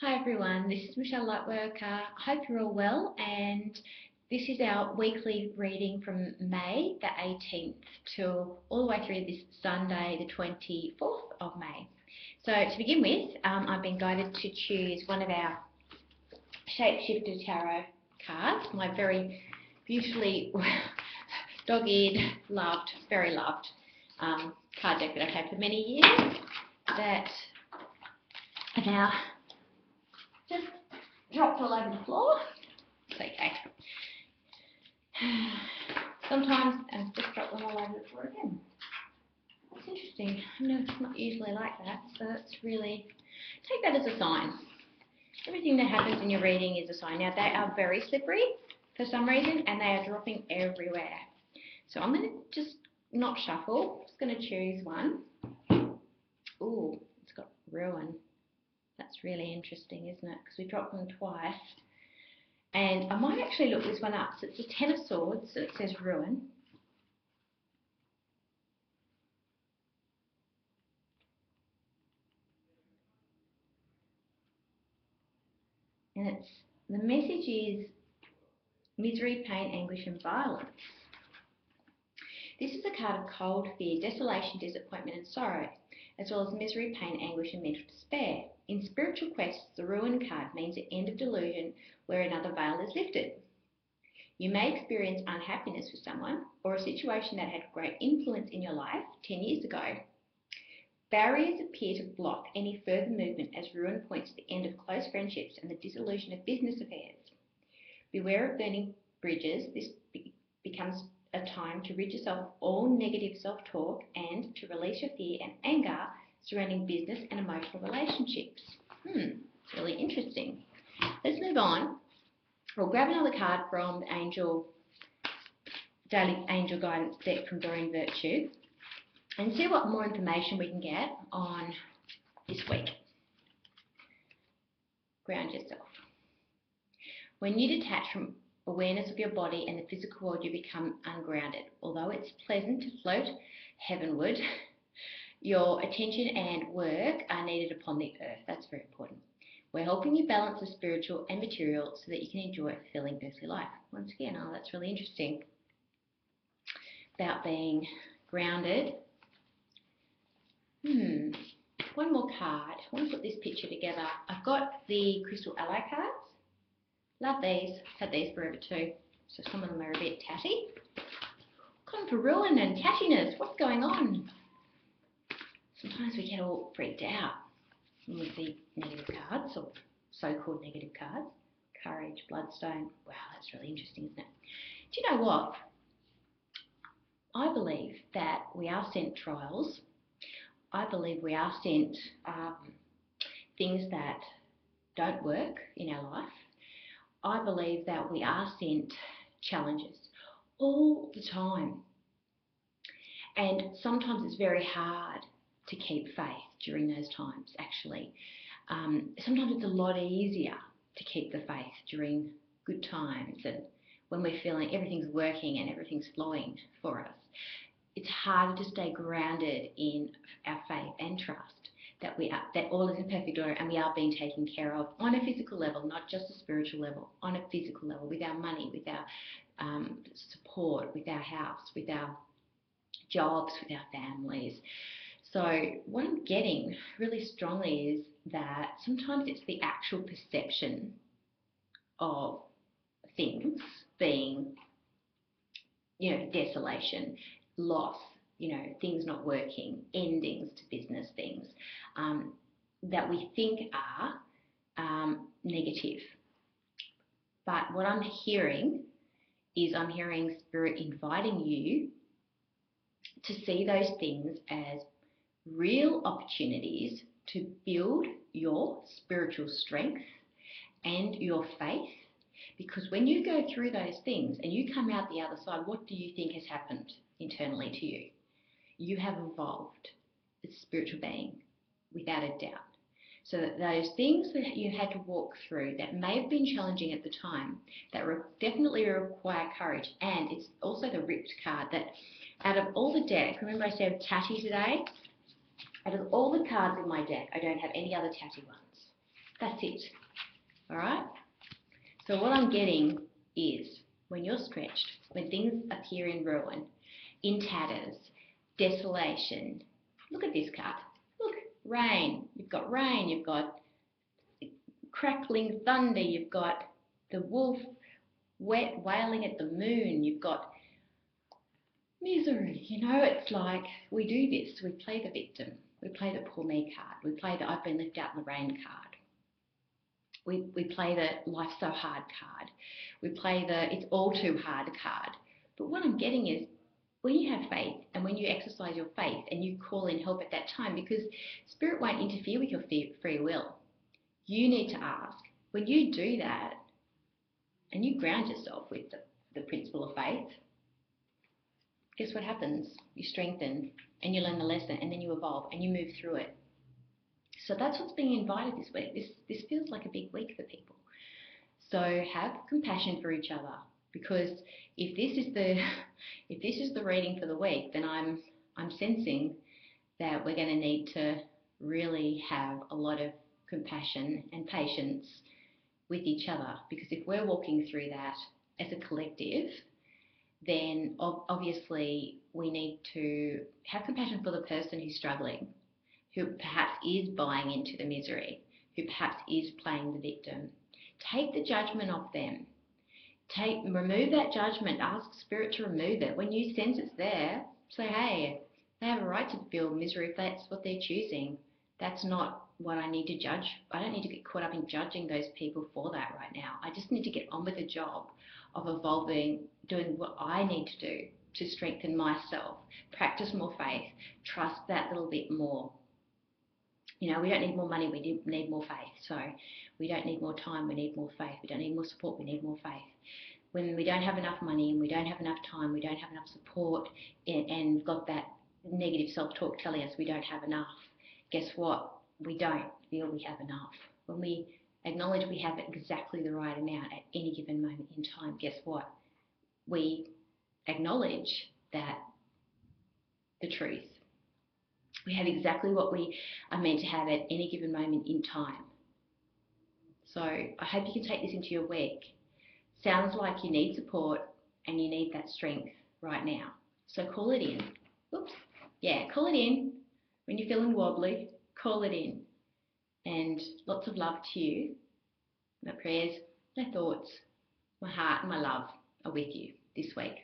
Hi everyone, this is Michelle Lightworker. I hope you're all well, and this is our weekly reading from May the 18th till all the way through this Sunday the 24th of May. So to begin with, I've been guided to choose one of our Shapeshifter Tarot cards, my very beautifully dog-eared, very loved card deck that I've had for many years that are now just dropped all over the floor. It's okay. Sometimes I've just dropped them all over the floor again. That's interesting. It's not usually like that, so it's really, take that as a sign. Everything that happens in your reading is a sign. Now they are very slippery for some reason and they are dropping everywhere. So I'm going to just not shuffle, I'm just going to choose one. Ooh, it's got ruin. That's really interesting, isn't it? Because we dropped them twice. And I might actually look this one up. So it's a Ten of Swords, so it says ruin. And the message is misery, pain, anguish and violence. This is a card of cold, fear, desolation, disappointment and sorrow, as well as misery, pain, anguish and mental despair. In spiritual quests, the ruin card means the end of delusion where another veil is lifted. You may experience unhappiness with someone or a situation that had great influence in your life 10 years ago. Barriers appear to block any further movement as ruin points to the end of close friendships and the dissolution of business affairs. Beware of burning bridges. This becomes a time to rid yourself of all negative self-talk and to release your fear and anger surrounding business and emotional relationships. It's really interesting. Let's move on. We'll grab another card from the Daily Angel Guidance deck from Doreen Virtue and see what more information we can get on this week. Ground yourself. When you detach from awareness of your body and the physical world, you become ungrounded. Although it's pleasant to float heavenward, your attention and work are needed upon the earth. That's very important. We're helping you balance the spiritual and material so that you can enjoy a fulfilling earthly life. Once again, that's really interesting about being grounded. One more card. I want to put this picture together. I've got the Crystal Ally cards. Love these. Had these forever too. So some of them are a bit tatty. Come for ruin and tattiness. What's going on? Sometimes we get all freaked out when we see negative cards or so-called negative cards. Courage, bloodstone. Wow, that's really interesting, isn't it? Do you know what? I believe that we are sent trials. I believe we are sent things that don't work in our life. I believe that we are sent challenges all the time. And sometimes it's very hard to keep faith during those times, actually. Sometimes it's a lot easier to keep the faith during good times and when we're feeling everything's working and everything's flowing for us. It's harder to stay grounded in our faith and trust that all is in perfect order and we are being taken care of on a physical level, not just a spiritual level, on a physical level, with our money, with our support, with our house, with our jobs, with our families. So what I'm getting really strongly is that sometimes it's the actual perception of things being, desolation, loss, things not working, endings to business things that we think are negative. But what I'm hearing is I'm hearing Spirit inviting you to see those things as real opportunities to build your spiritual strength and your faith. Because when you go through those things and you come out the other side, what do you think has happened internally to you? You have evolved as a spiritual being, without a doubt. So that those things that you had to walk through that may have been challenging at the time, that definitely require courage. And it's also the ripped card that out of all the deck, remember I said tatty today? Out of all the cards in my deck, I don't have any other tatty ones. That's it. All right? So what I'm getting is when you're stretched, when things appear in ruin, in tatters, desolation. Look at this card. Look, rain. You've got rain. You've got crackling thunder. You've got the wolf wailing at the moon. You've got misery. You know, it's like we do this. We play the victim. We play the poor me card. We play the I've been left out in the rain card. We play the life's so hard card. We play the it's all too hard card. But what I'm getting is when you have faith and when you exercise your faith and you call in help at that time, because Spirit won't interfere with your free will. You need to ask. When you do that and you ground yourself with the principle of faith, guess what happens? You strengthen and you learn the lesson and then you evolve and you move through it. So that's what's being invited this week. This feels like a big week for people. So have compassion for each other, because if this is the reading for the week, then I'm sensing that we're going to need to really have a lot of compassion and patience with each other, because if we're walking through that as a collective, then obviously we need to have compassion for the person who's struggling, who perhaps is buying into the misery, who perhaps is playing the victim. Take the judgment off them. Remove that judgment. Ask Spirit to remove it. When you sense it's there, say, hey, they have a right to feel misery if that's what they're choosing. That's not what I need to judge. I don't need to get caught up in judging those people for that right now. I just need to get on with the job of evolving, doing what I need to do to strengthen myself, practice more faith, trust that little bit more. You know, we don't need more money, we need more faith. So we don't need more time, we need more faith. We don't need more support, we need more faith. When we don't have enough money and we don't have enough time, we don't have enough support, and we've got that negative self-talk telling us we don't have enough, guess what? We don't feel we have enough. When we acknowledge we have exactly the right amount at any given moment in time, guess what? We acknowledge that the truth. We have exactly what we are meant to have at any given moment in time. So I hope you can take this into your week. Sounds like you need support and you need that strength right now. So call it in. Oops. Yeah, call it in. When you're feeling wobbly, call it in. And lots of love to you. My prayers, my thoughts, my heart and my love are with you this week.